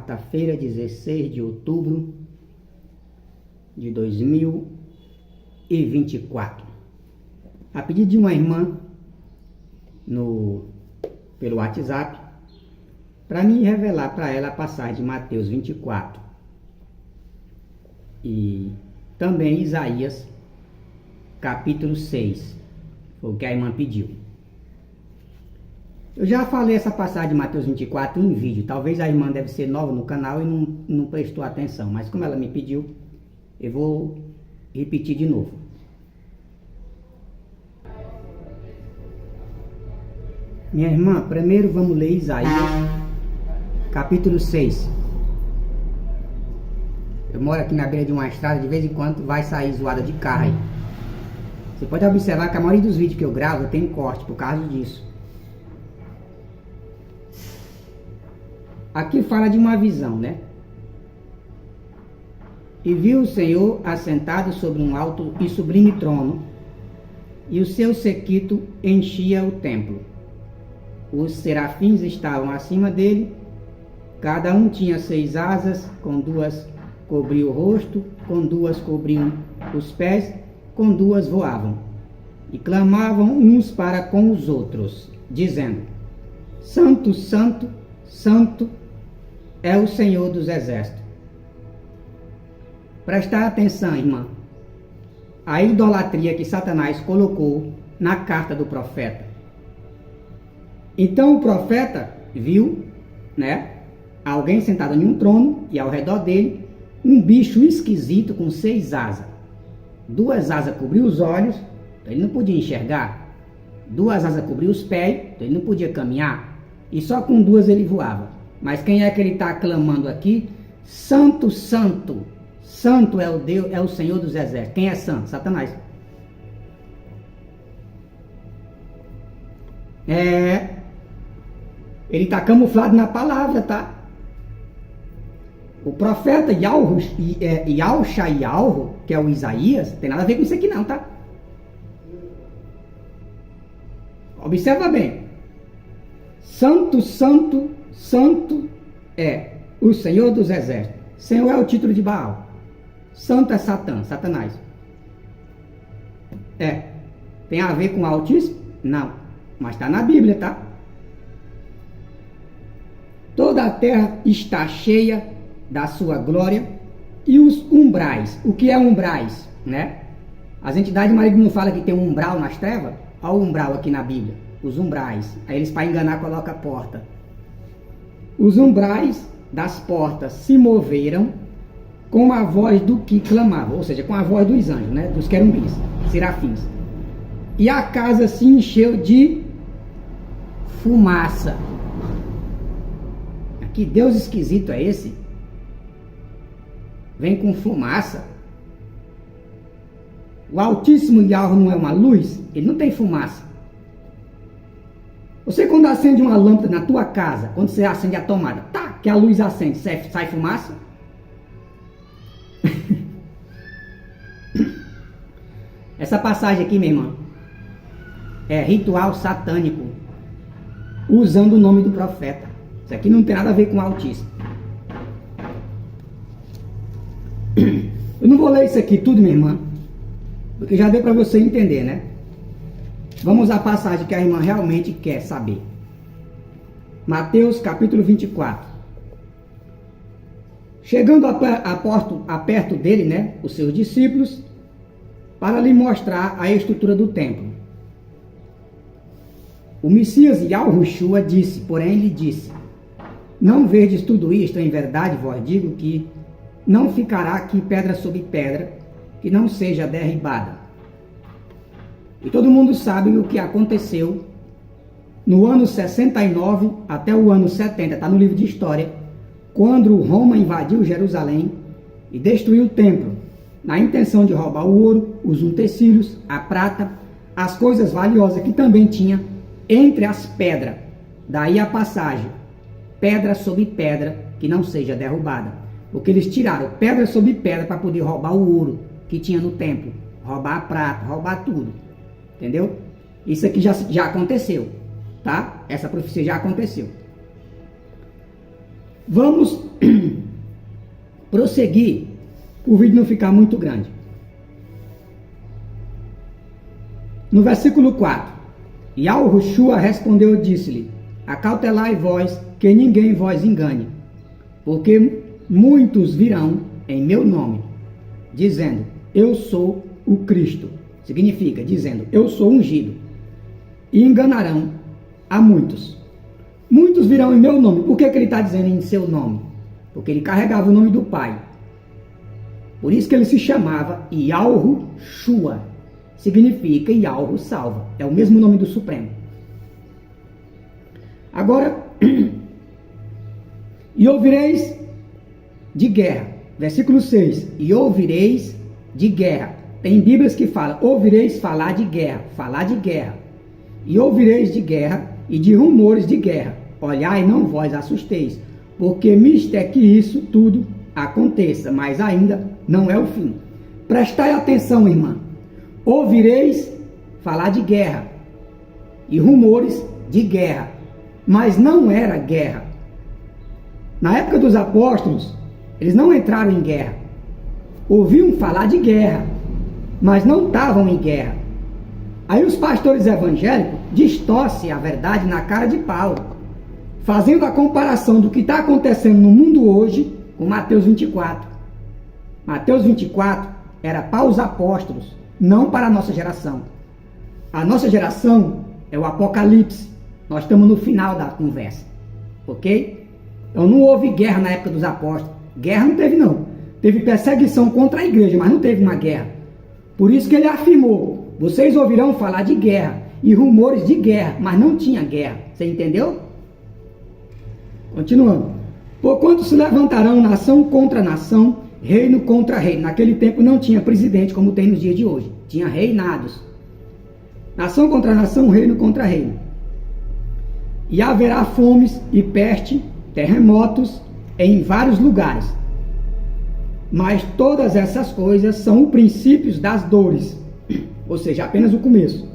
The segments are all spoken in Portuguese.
quarta-feira, 16 de outubro de 2024. A pedido de uma irmã pelo WhatsApp, para mim revelar para ela a passagem de Mateus 24 e também Isaías capítulo 6, foi o que a irmã pediu. Eu já falei essa passagem de Mateus 24 em vídeo, talvez a irmã deve ser nova no canal e não prestou atenção, mas como ela me pediu, eu vou repetir de novo. Minha irmã, primeiro vamos ler Isaías capítulo 6. Eu moro aqui na beira de uma estrada, de vez em quando vai sair zoada de carro aí. Você pode observar que a maioria dos vídeos que eu gravo tem corte por causa disso. Aqui fala de uma visão, né? E viu o Senhor assentado sobre um alto e sublime trono, e o seu séquito enchia o templo. Os serafins estavam acima dele, cada um tinha 6 asas, com 2 cobriam o rosto, com 2 cobriam os pés, com 2 voavam, e clamavam uns para com os outros, dizendo: Santo, Santo, Santo é o Senhor dos Exércitos. Prestar atenção, irmã. A idolatria que Satanás colocou na carta do profeta. Então o profeta viu, né, alguém sentado em um trono e ao redor dele um bicho esquisito com 6 asas. 2 asas cobriam os olhos, então ele não podia enxergar. 2 asas cobriam os pés, então ele não podia caminhar. E só com 2 ele voava. Mas quem é que ele está clamando aqui? Santo, Santo. Santo é o Deus, é o Senhor dos Exércitos. Quem é santo? Satanás. Ele está camuflado na palavra, tá? O profeta Yahusha, que é o Isaías, tem nada a ver com isso aqui não, tá? Observa bem. Santo, Santo, Santo é o Senhor dos Exércitos. Senhor é o título de Baal. Santo é Satanás. Tem a ver com o Altíssimo? Não, mas está na Bíblia, tá? Toda a terra está cheia da sua glória e os umbrais. O que é umbrais, né? As entidades malignas não falam que tem um umbral nas trevas? Olha o umbral aqui na Bíblia, os umbrais. Aí eles, para enganar, colocam a porta. Os umbrais das portas se moveram com a voz do que clamava, ou seja, com a voz dos anjos, né? Dos querubins, serafins. E a casa se encheu de fumaça. Que Deus esquisito é esse? Vem com fumaça. O Altíssimo Yahweh não é uma luz? Ele não tem fumaça. Você quando acende uma lâmpada na tua casa, quando você acende a tomada, tá, que a luz acende, sai fumaça? Essa passagem aqui, minha irmã, é ritual satânico, usando o nome do profeta. Isso aqui não tem nada a ver com o Altíssimo. Eu não vou ler isso aqui tudo, minha irmã, porque já deu para você entender, né? Vamos à passagem que a irmã realmente quer saber. Mateus capítulo 24. Chegando a perto dele, né, os seus discípulos, para lhe mostrar a estrutura do templo. O Messias Yahushua disse, porém lhe disse: Não vedes tudo isto? Em verdade vos digo que não ficará aqui pedra sobre pedra que não seja derribada. E todo mundo sabe o que aconteceu no ano 69 até o ano 70, está no livro de história, quando Roma invadiu Jerusalém e destruiu o templo, na intenção de roubar o ouro, os utensílios, a prata, as coisas valiosas que também tinha entre as pedras. Daí a passagem, pedra sobre pedra que não seja derrubada. Porque eles tiraram pedra sobre pedra para poder roubar o ouro que tinha no templo, roubar a prata, roubar tudo. Entendeu? Isso aqui já aconteceu, tá? Essa profecia já aconteceu. Vamos prosseguir, o vídeo não ficar muito grande. No versículo 4, Yahushua respondeu e disse-lhe: acautelai vós, que ninguém vos engane, porque muitos virão em meu nome, dizendo, eu sou o Cristo. Significa, dizendo, eu sou ungido. E enganarão a muitos. Muitos virão em meu nome. Por que ele está dizendo em seu nome? Porque ele carregava o nome do Pai. Por isso que ele se chamava Yahushua. Significa Yahu salva. É o mesmo nome do Supremo. Agora, e ouvireis de guerra. Versículo 6. E ouvireis de guerra. Tem Bíblias que falam, ouvireis falar de guerra. Falar de guerra. E ouvireis de guerra e de rumores de guerra. Olhai, não vós assusteis, porque misto é que isso tudo aconteça, mas ainda não é o fim. Prestai atenção, irmã. Ouvireis falar de guerra e rumores de guerra, mas não era guerra. Na época dos apóstolos, eles não entraram em guerra. Ouviam falar de guerra, mas não estavam em guerra. Aí os pastores evangélicos distorcem a verdade na cara de pau, fazendo a comparação do que está acontecendo no mundo hoje com Mateus 24. Mateus 24 era para os apóstolos, não para a nossa geração. A nossa geração é o Apocalipse. Nós estamos no final da conversa, ok? Então não houve guerra na época dos apóstolos. Guerra não teve, não. Teve perseguição contra a igreja, mas não teve uma guerra. Por isso que ele afirmou, vocês ouvirão falar de guerra e rumores de guerra, mas não tinha guerra. Você entendeu? Continuando. Porquanto se levantarão nação contra nação, reino contra reino. Naquele tempo não tinha presidente como tem nos dias de hoje. Tinha reinados. Nação contra nação, reino contra reino. E haverá fomes e peste, terremotos em vários lugares. Mas todas essas coisas são os princípios das dores. Ou seja, apenas o começo.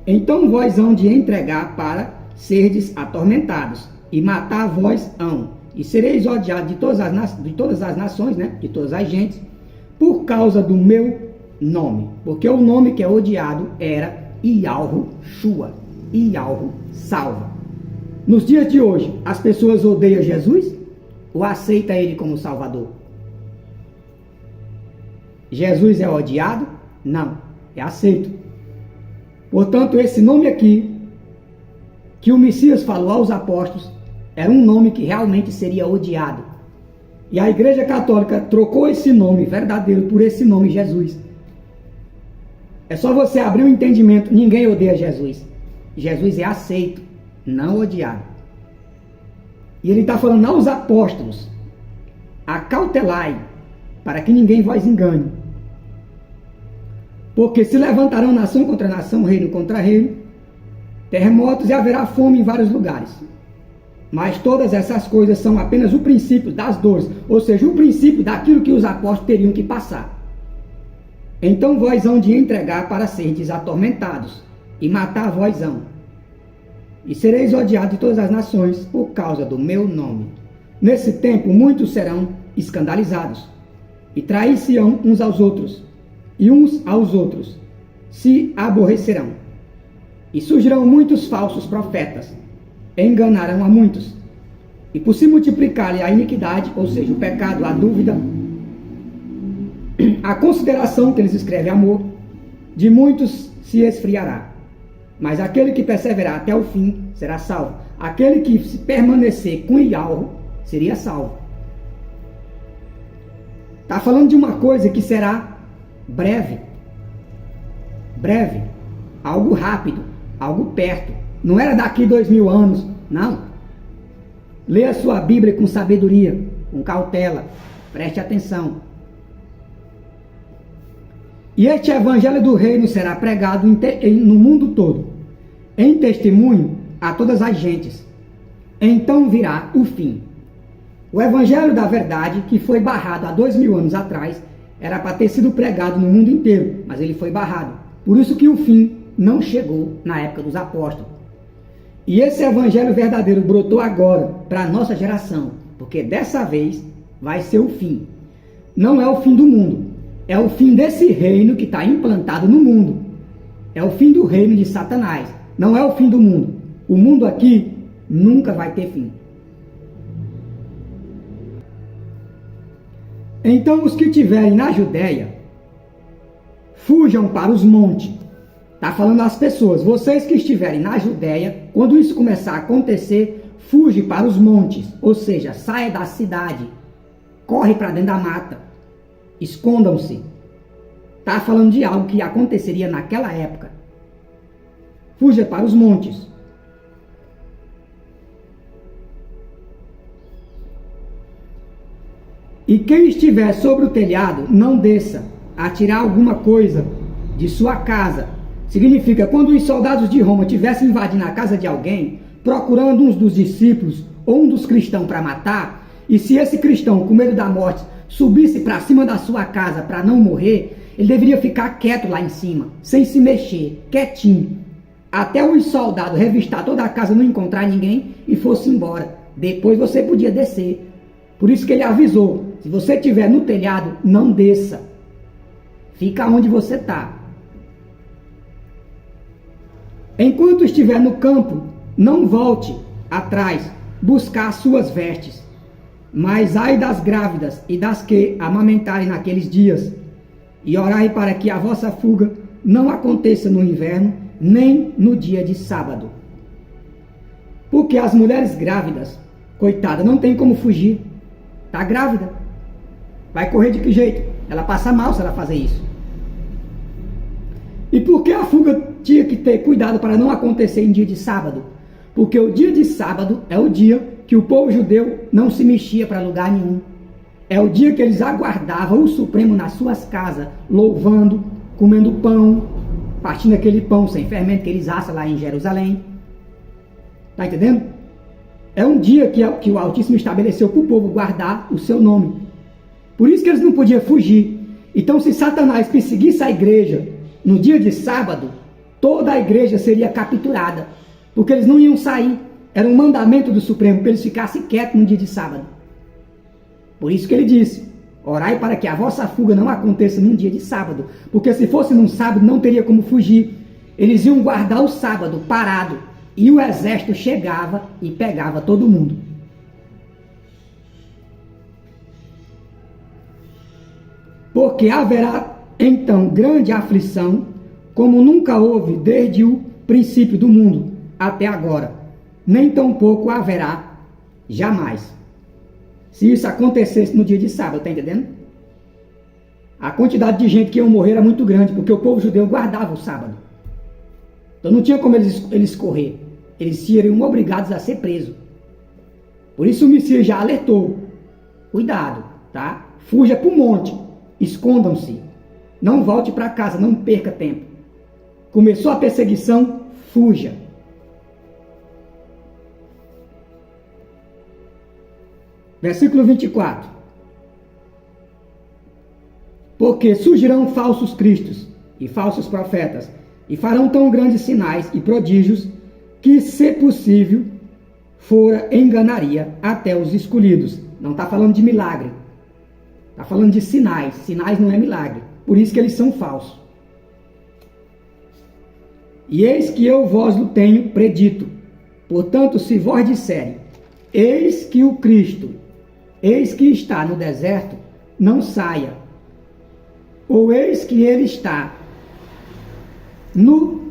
Então vós hão de entregar para serdes atormentados, e matar vós hão, e sereis odiados de todas as nações, né? De todas as gentes, por causa do meu nome. Porque o nome que é odiado era Yahushua. Yahu salva. Nos dias de hoje, as pessoas odeiam Jesus ou aceitam ele como Salvador? Jesus é odiado? Não, é aceito. Portanto, esse nome aqui, que o Messias falou aos apóstolos, era um nome que realmente seria odiado. E a Igreja Católica trocou esse nome verdadeiro por esse nome Jesus. É só você abrir o entendimento, ninguém odeia Jesus. Jesus é aceito, não odiado. E ele está falando aos apóstolos, acautelai, para que ninguém vos engane. Porque se levantarão nação contra nação, reino contra reino, terremotos e haverá fome em vários lugares. Mas todas essas coisas são apenas o princípio das dores, ou seja, o princípio daquilo que os apóstolos teriam que passar. Então vós hão de entregar para serdes atormentados, e matar vós hão. E sereis odiados de todas as nações por causa do meu nome. Nesse tempo muitos serão escandalizados, e trair-se-ão uns aos outros, e uns aos outros se aborrecerão. E surgirão muitos falsos profetas, enganarão a muitos. E por se multiplicar-lhe a iniquidade, ou seja, o pecado, a dúvida, a consideração que eles escrevem amor, de muitos se esfriará. Mas aquele que perseverar até o fim será salvo. Aquele que se permanecer com Yahu seria salvo. Está falando de uma coisa que será breve. Breve. Algo rápido. Algo perto. Não era daqui 2000 anos. Não. Leia a sua Bíblia com sabedoria, com cautela. Preste atenção. E este evangelho do reino será pregado no mundo todo, em testemunho a todas as gentes. Então virá o fim. O evangelho da verdade, que foi barrado há 2000 anos atrás, era para ter sido pregado no mundo inteiro, mas ele foi barrado. Por isso que o fim não chegou na época dos apóstolos. E esse evangelho verdadeiro brotou agora para a nossa geração, porque dessa vez vai ser o fim. Não é o fim do mundo, é o fim desse reino que está implantado no mundo. É o fim do reino de Satanás, não é o fim do mundo. O mundo aqui nunca vai ter fim. Então os que estiverem na Judéia, fujam para os montes. Está falando às pessoas, vocês que estiverem na Judéia, quando isso começar a acontecer, fuge para os montes, ou seja, saia da cidade, corre para dentro da mata, escondam-se. Está falando de algo que aconteceria naquela época. Fuja para os montes. E quem estiver sobre o telhado, não desça a tirar alguma coisa de sua casa. Significa, quando os soldados de Roma tivessem invadindo a casa de alguém, procurando um dos discípulos ou um dos cristãos para matar, e se esse cristão, com medo da morte, subisse para cima da sua casa para não morrer, ele deveria ficar quieto lá em cima, sem se mexer, quietinho, até os soldados revistar toda a casa, não encontrar ninguém e fosse embora. Depois você podia descer. Por isso que ele avisou, se você estiver no telhado, não desça. Fica onde você está. Enquanto estiver no campo, não volte atrás buscar as suas vestes. Mas ai das grávidas e das que amamentarem naqueles dias, e orai para que a vossa fuga não aconteça no inverno, nem no dia de sábado. Porque as mulheres grávidas, coitada, não tem como fugir. Está grávida. Vai correr de que jeito? Ela passa mal se ela fazer isso. E por que a fuga tinha que ter cuidado para não acontecer em dia de sábado? Porque o dia de sábado é o dia que o povo judeu não se mexia para lugar nenhum. É o dia que eles aguardavam o Supremo nas suas casas, louvando, comendo pão, partindo aquele pão sem fermento que eles assam lá em Jerusalém. Está entendendo? É um dia que o Altíssimo estabeleceu para o povo guardar o seu nome. Por isso que eles não podiam fugir. Então, se Satanás perseguisse a igreja no dia de sábado, toda a igreja seria capturada, porque eles não iam sair. Era um mandamento do Supremo para eles ficassem quietos no dia de sábado. Por isso que ele disse, orai para que a vossa fuga não aconteça num dia de sábado, porque se fosse num sábado não teria como fugir. Eles iam guardar o sábado parado, e o exército chegava e pegava todo mundo. Porque haverá então grande aflição, como nunca houve desde o princípio do mundo até agora, nem tampouco haverá jamais. Se isso acontecesse no dia de sábado, tá entendendo? A quantidade de gente que ia morrer era muito grande, porque o povo judeu guardava o sábado. Então não tinha como eles correr. Eles seriam obrigados a ser presos. Por isso o Messias já alertou. Cuidado, tá? Fuja para o monte. Escondam-se. Não volte para casa, não perca tempo. Começou a perseguição, fuja. Versículo 24. Porque surgirão falsos cristos e falsos profetas, e farão tão grandes sinais e prodígios, que, se possível, enganaria até os escolhidos. Não está falando de milagre. Está falando de sinais. Sinais não é milagre. Por isso que eles são falsos. E eis que eu vos o tenho predito. Portanto, se vós disserem, eis que o Cristo, eis que está no deserto, não saia. Ou eis que ele está no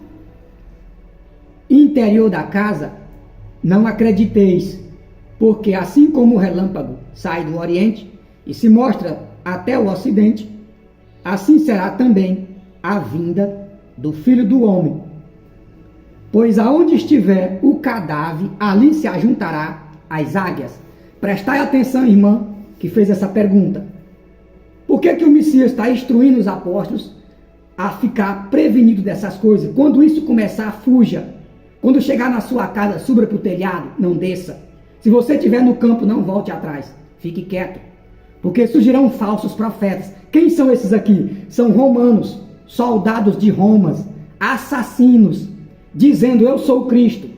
interior da casa, não acrediteis, porque assim como o relâmpago sai do oriente e se mostra até o ocidente, assim será também a vinda do Filho do Homem. Pois aonde estiver o cadáver, ali se ajuntará as águias. Prestai atenção, irmã, que fez essa pergunta. Por que o Messias está instruindo os apóstolos a ficar prevenido dessas coisas? Quando isso começar, fuja. Quando chegar na sua casa, suba para o telhado, não desça. Se você estiver no campo, não volte atrás. Fique quieto. Porque surgirão falsos profetas. Quem são esses aqui? São romanos, soldados de Roma, assassinos, dizendo, eu sou Cristo.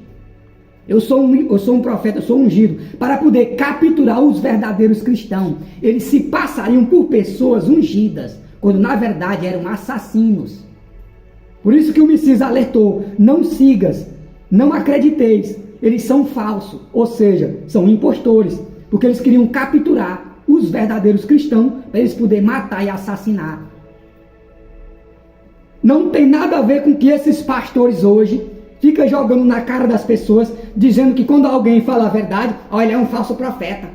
Eu sou um profeta, eu sou ungido para poder capturar os verdadeiros cristãos. Eles se passariam por pessoas ungidas, quando na verdade eram assassinos. Por isso que o Messias alertou: não sigas, não acrediteis, eles são falsos, ou seja, são impostores, porque eles queriam capturar os verdadeiros cristãos para eles poderem matar e assassinar. Não tem nada a ver com que esses pastores hoje ficam jogando na cara das pessoas, dizendo que quando alguém fala a verdade, ó, ele é um falso profeta.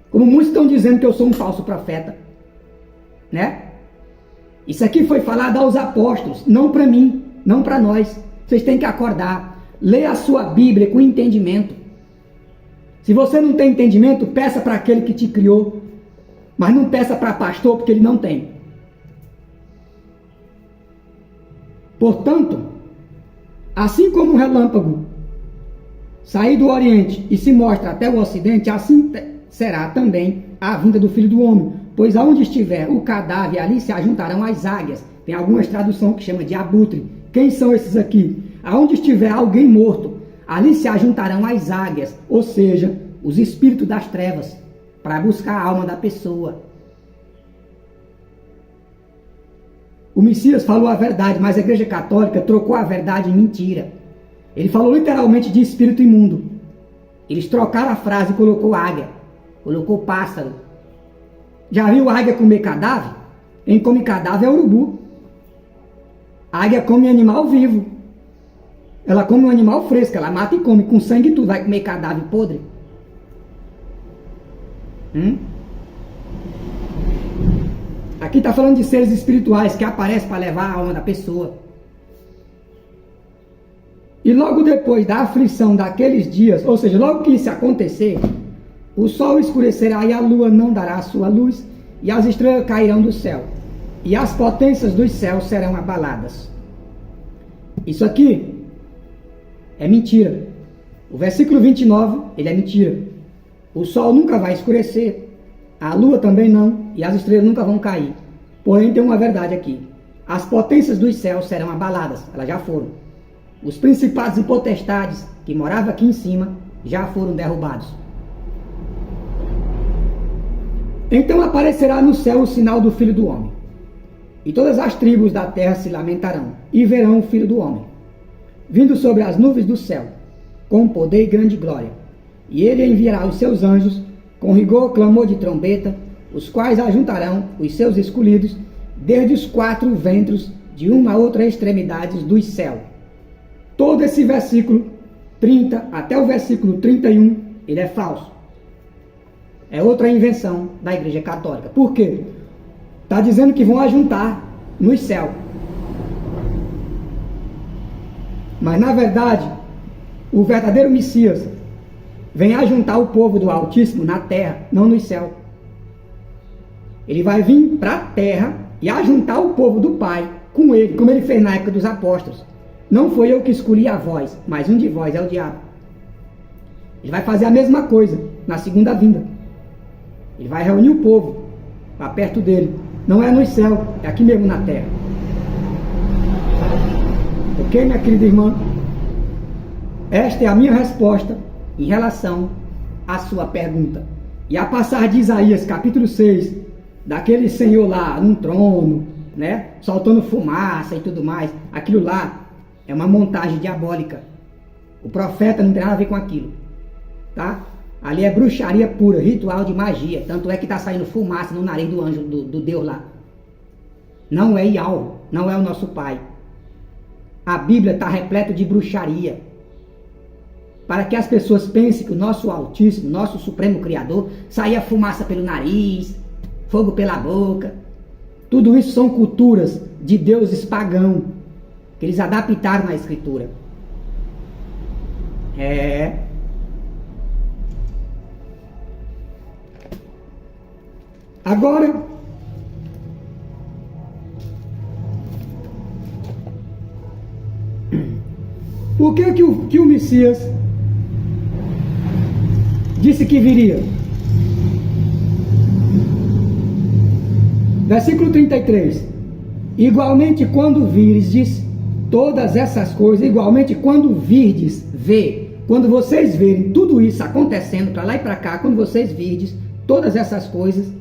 Como muitos estão dizendo que eu sou um falso profeta, né? Isso aqui foi falado aos apóstolos, não para mim, não para nós. Vocês têm que acordar, ler a sua Bíblia com entendimento. Se você não tem entendimento, peça para aquele que te criou, mas não peça para pastor, porque ele não tem. Portanto, assim como um relâmpago sair do Oriente e se mostra até o Ocidente, assim será também a vinda do Filho do Homem. Pois aonde estiver o cadáver, ali se ajuntarão as águias. Tem algumas traduções que chama de abutre. Quem são esses aqui? Aonde estiver alguém morto, ali se ajuntarão as águias, ou seja, os espíritos das trevas, para buscar a alma da pessoa. O Messias falou a verdade, mas a Igreja Católica trocou a verdade em mentira. Ele falou literalmente de espírito imundo. Eles trocaram a frase e colocou águia, colocou pássaro. Já viu águia comer cadáver? Quem come cadáver é urubu. A águia come animal vivo. Ela come um animal fresco, ela mata e come com sangue e tudo. Vai comer cadáver podre? Aqui está falando de seres espirituais que aparecem para levar a alma da pessoa. E logo depois da aflição daqueles dias, ou seja, logo que isso acontecer, o sol escurecerá e a lua não dará a sua luz, e as estrelas cairão do céu, e as potências dos céus serão abaladas. Isso aqui é mentira. O versículo 29, ele é mentira. O sol nunca vai escurecer, a lua também não, e as estrelas nunca vão cair. Porém, tem uma verdade aqui. As potências dos céus serão abaladas, elas já foram. Os principados e potestades que moravam aqui em cima já foram derrubados. Então aparecerá no céu o sinal do Filho do Homem. E todas as tribos da terra se lamentarão, e verão o Filho do Homem, vindo sobre as nuvens do céu, com poder e grande glória. E ele enviará os seus anjos, com rigor, clamor de trombeta, os quais ajuntarão os seus escolhidos, desde os quatro ventos de uma a outra extremidade dos céus. Todo esse versículo 30 até o versículo 31, ele é falso. É outra invenção da Igreja Católica. Por quê? Está dizendo que vão ajuntar nos céus. Mas na verdade, o verdadeiro Messias vem ajuntar o povo do Altíssimo na terra, não no céu. Ele vai vir para a terra e ajuntar o povo do Pai com ele, como ele fez na época dos apóstolos. Não foi eu que escolhi a vós, mas um de vós é o diabo. Ele vai fazer a mesma coisa na segunda vinda. Ele vai reunir o povo para perto dele. Não é no céu, é aqui mesmo na terra. Ok, minha querida irmã? Esta é a minha resposta em relação à sua pergunta. E a passagem de Isaías, capítulo 6, daquele senhor lá num trono, né, soltando fumaça e tudo mais, aquilo lá é uma montagem diabólica. O profeta não tem nada a ver com aquilo, tá? Ali é bruxaria pura, ritual de magia. Tanto é que está saindo fumaça no nariz do anjo do Deus lá. Não é Yahweh, não é o nosso Pai. A Bíblia está repleta de bruxaria, para que as pessoas pensem que o nosso Altíssimo, nosso Supremo Criador, saía fumaça pelo nariz, fogo pela boca. Tudo isso são culturas de deuses pagãos, que eles adaptaram na Escritura. Agora, por que o Messias disse que viria? Versículo 33. Igualmente quando virdes todas essas coisas, igualmente quando virdes, vê quando vocês verem tudo isso acontecendo para lá e para cá, quando vocês virdes todas essas coisas,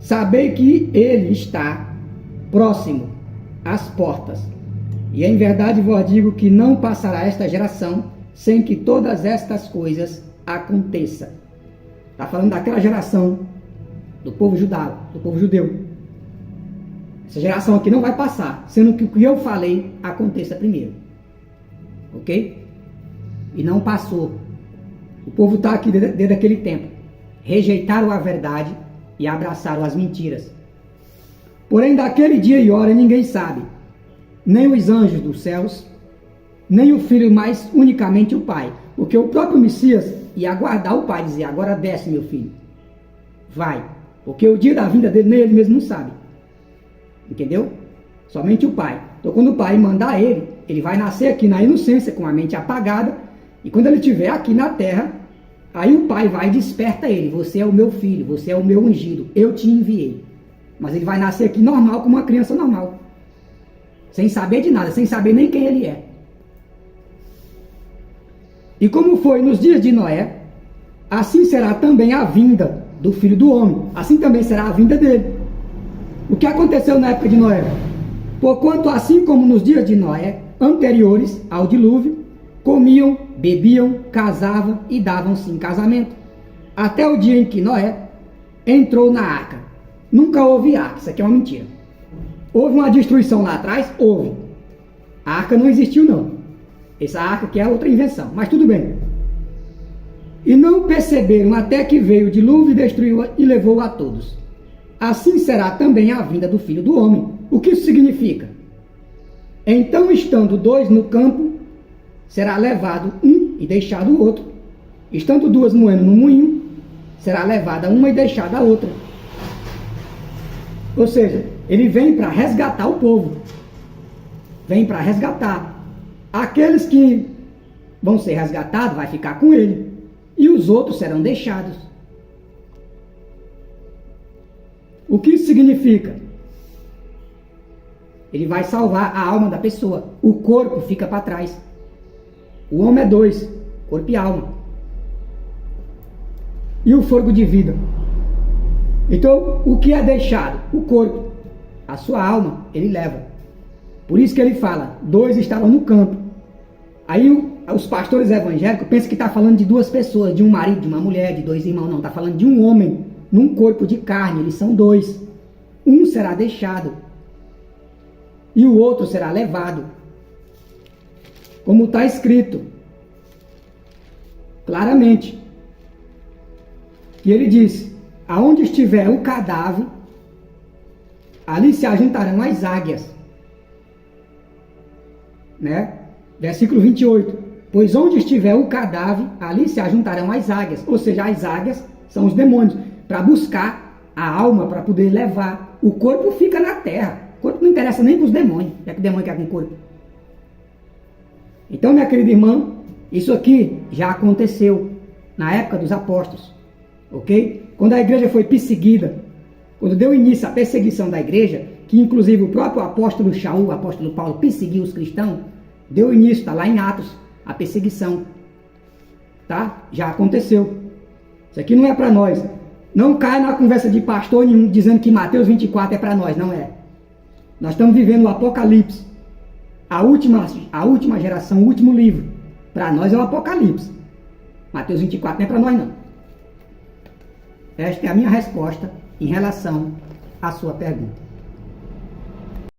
sabei que ele está próximo às portas. E em verdade vos digo que não passará esta geração sem que todas estas coisas aconteçam. Está falando daquela geração do povo judeu. Essa geração aqui não vai passar, sendo que o que eu falei aconteça primeiro. Ok? E não passou. O povo está aqui desde aquele tempo. Rejeitaram a verdade e abraçaram as mentiras. Porém, daquele dia e hora ninguém sabe, nem os anjos dos céus, nem o Filho, mas unicamente o Pai. Porque o próprio Messias ia aguardar o Pai, dizer: agora desce, meu filho. Vai. Porque o dia da vinda dele, nem ele mesmo não sabe. Entendeu? Somente o Pai. Então, quando o Pai mandar ele, ele vai nascer aqui na inocência, com a mente apagada. E quando ele estiver aqui na terra, aí o Pai vai e desperta ele: você é o meu filho, você é o meu ungido, eu te enviei. Mas ele vai nascer aqui normal, como uma criança normal. Sem saber de nada, sem saber nem quem ele é. E como foi nos dias de Noé, assim será também a vinda do Filho do Homem. Assim também será a vinda dele. O que aconteceu na época de Noé? Porquanto assim como nos dias de Noé, anteriores ao dilúvio, comiam, bebiam, casavam e davam-se em casamento, até o dia em que Noé entrou na arca. Nunca houve arca, isso aqui é uma mentira. Houve uma destruição lá atrás? Houve. A arca não existiu não. Essa arca aqui é outra invenção, mas tudo bem. E não perceberam até que veio o dilúvio e destruiu e levou a todos. Assim será também a vinda do Filho do Homem. O que isso significa? Então, estando dois no campo, será levado um e deixado o outro. Estando duas moendo no moinho, será levada uma e deixada a outra. Ou seja, ele vem para resgatar o povo. Vem para resgatar. Aqueles que vão ser resgatados, vai ficar com ele. E os outros serão deixados. O que isso significa? Ele vai salvar a alma da pessoa. O corpo fica para trás. O homem é dois, corpo e alma. E o fôlego de vida. Então, o que é deixado? O corpo. A sua alma, ele leva. Por isso que ele fala, dois estavam no campo. Aí os pastores evangélicos pensam que está falando de duas pessoas, de um marido, de uma mulher, de dois irmãos. Não, está falando de um homem, num corpo de carne. Eles são dois. Um será deixado e o outro será levado. Como está escrito claramente. E ele diz: aonde estiver o cadáver, ali se ajuntarão as águias. Né? Versículo 28. Pois onde estiver o cadáver, ali se ajuntarão as águias. Ou seja, as águias são os demônios, para buscar a alma, para poder levar. O corpo fica na terra. O corpo não interessa nem para os demônios. É que o demônio quer com o corpo. Então, minha querida irmã, isso aqui já aconteceu na época dos apóstolos. Ok? Quando a igreja foi perseguida, quando deu início à perseguição da igreja, que inclusive o próprio apóstolo Shaul, o apóstolo Paulo, perseguiu os cristãos, deu início, está lá em Atos, a perseguição. Tá? Já aconteceu. Isso aqui não é para nós. Não caia na conversa de pastor nenhum dizendo que Mateus 24 é para nós. Não é. Nós estamos vivendo o Apocalipse. A última geração, o último livro. Para nós é o Apocalipse. Mateus 24 não é para nós não. Esta é a minha resposta em relação à sua pergunta.